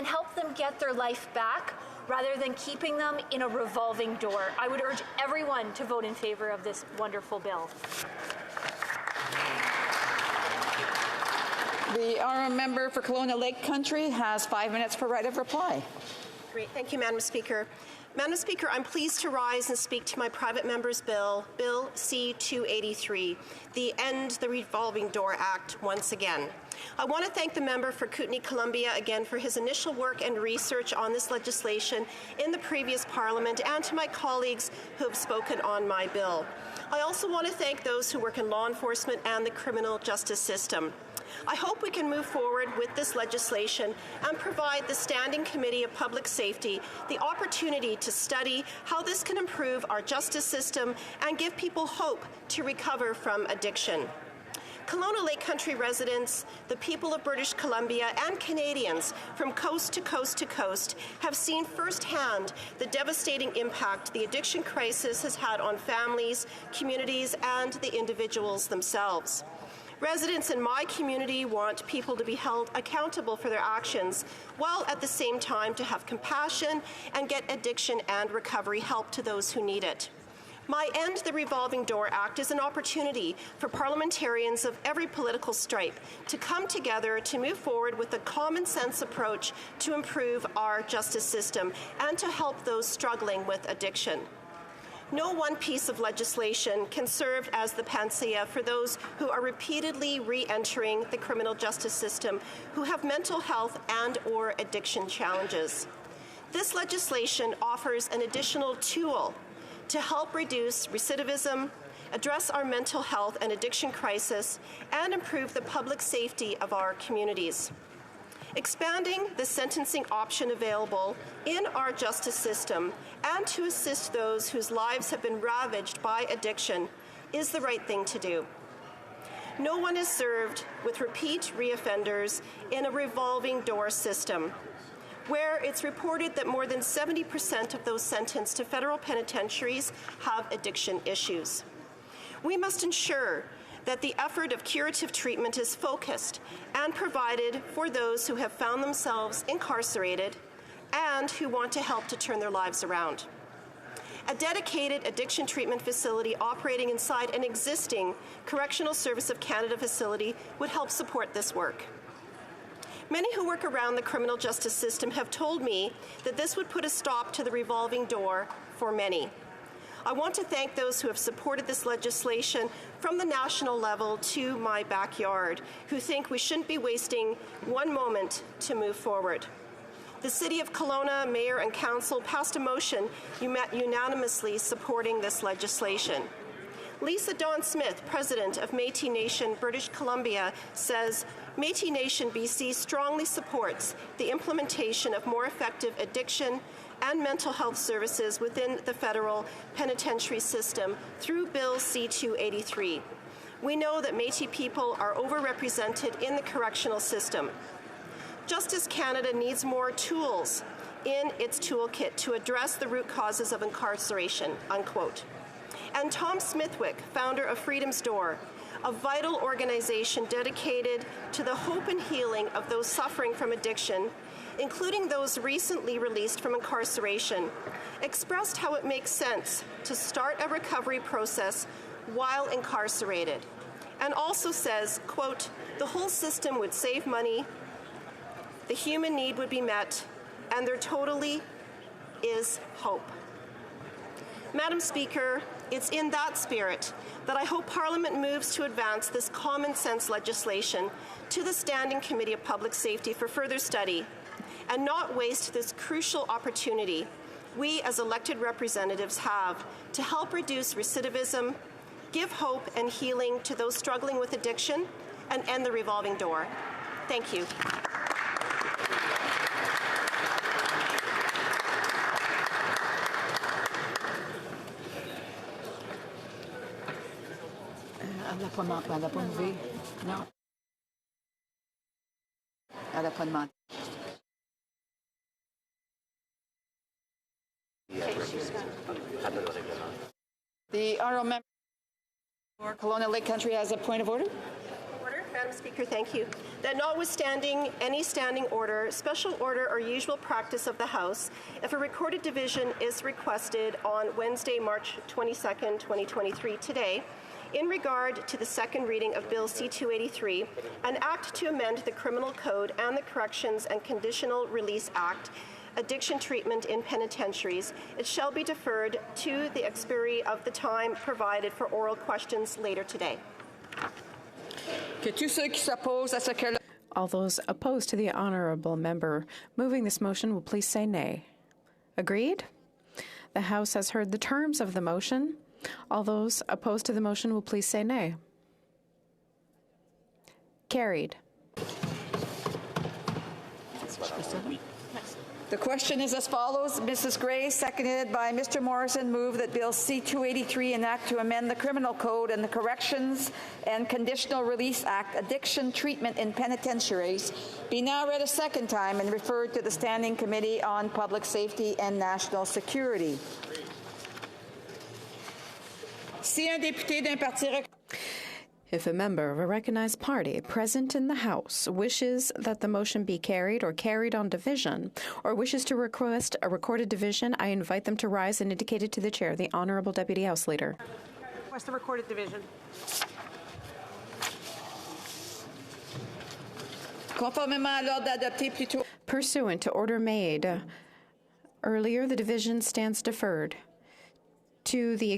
and help them get their life back rather than keeping them in a revolving door. I would urge everyone to vote in favor of this wonderful bill. The honourable member for Kelowna Lake Country has 5 minutes for right of reply. Great. Thank you, Madam Speaker. Madam Speaker, I'm pleased to rise and speak to my private member's bill, Bill C-283, the End the Revolving Door Act, once again. I want to thank the member for Kootenay-Columbia again for his initial work and research on this legislation in the previous Parliament, and to my colleagues who have spoken on my bill. I also want to thank those who work in law enforcement and the criminal justice system. I hope we can move forward with this legislation and provide the Standing Committee of Public Safety the opportunity to study how this can improve our justice system and give people hope to recover from addiction. Kelowna Lake Country residents, the people of British Columbia, and Canadians from coast to coast to coast have seen firsthand the devastating impact the addiction crisis has had on families, communities, and the individuals themselves. Residents in my community want people to be held accountable for their actions, while at the same time to have compassion and get addiction and recovery help to those who need it. My End the Revolving Door Act is an opportunity for parliamentarians of every political stripe to come together to move forward with a common sense approach to improve our justice system and to help those struggling with addiction. No one piece of legislation can serve as the panacea for those who are repeatedly re-entering the criminal justice system who have mental health and/or addiction challenges. This legislation offers an additional tool to help reduce recidivism, address our mental health and addiction crisis, and improve the public safety of our communities. Expanding the sentencing option available in our justice system and to assist those whose lives have been ravaged by addiction is the right thing to do. No one is served with repeat reoffenders in a revolving door system, where it's reported that more than 70% of those sentenced to federal penitentiaries have addiction issues. We must ensure that the effort of curative treatment is focused and provided for those who have found themselves incarcerated and who want to help to turn their lives around. A dedicated addiction treatment facility operating inside an existing Correctional Service of Canada facility would help support this work. Many who work around the criminal justice system have told me that this would put a stop to the revolving door for many. I want to thank those who have supported this legislation from the national level to my backyard, who think we shouldn't be wasting one moment to move forward. The City of Kelowna Mayor and Council passed a motion unanimously supporting this legislation. Lisa Dawn Smith, President of Métis Nation British Columbia, says, Métis Nation BC strongly supports the implementation of more effective addiction and mental health services within the federal penitentiary system through Bill C-283. We know that Métis people are overrepresented in the correctional system. Justice Canada needs more tools in its toolkit to address the root causes of incarceration, unquote. And Tom Smithwick, founder of Freedom's Door, a vital organization dedicated to the hope and healing of those suffering from addiction, including those recently released from incarceration, expressed how it makes sense to start a recovery process while incarcerated, and also says, quote, the whole system would save money, the human need would be met, and there totally is hope. Madam Speaker, it's in that spirit that I hope Parliament moves to advance this common sense legislation to the Standing Committee of Public Safety for further study and not waste this crucial opportunity we as elected representatives have to help reduce recidivism, give hope and healing to those struggling with addiction, and end the revolving door. Thank you. Elle n'a pas levé. Non. Elle n'a pas demandé. The honourable member for Kelowna Lake Country has a point of order. Madam Madam Speaker, thank you. That notwithstanding any standing order, special order, or usual practice of the House, if a recorded division is requested on Wednesday, March 22nd, 2023, today, in regard to the second reading of Bill C-283, an act to amend the Criminal Code and the Corrections and Conditional Release Act, addiction treatment in penitentiaries, it shall be deferred to the expiry of the time provided for oral questions later today. All those opposed to the honourable member moving this motion will please say nay. Agreed? The House has heard the terms of the motion. All those opposed to the motion will please say nay. Carried. The question is as follows. Mrs. Gray, seconded by Mr. Morrison, move that Bill C-283 enact to amend the Criminal Code and the Corrections and Conditional Release Act, addiction treatment in penitentiaries, be now read a second time and referred to the Standing Committee on Public Safety and National Security. Si un député d'un parti If a member of a recognized party present in the House wishes that the motion be carried or carried on division, or wishes to request a recorded division, I invite them to rise and indicate it to the Chair, the Honourable Deputy House Leader. Request a recorded division. Conformément à l'ordre adopté plus tôt. Pursuant to order made earlier, the division stands deferred to the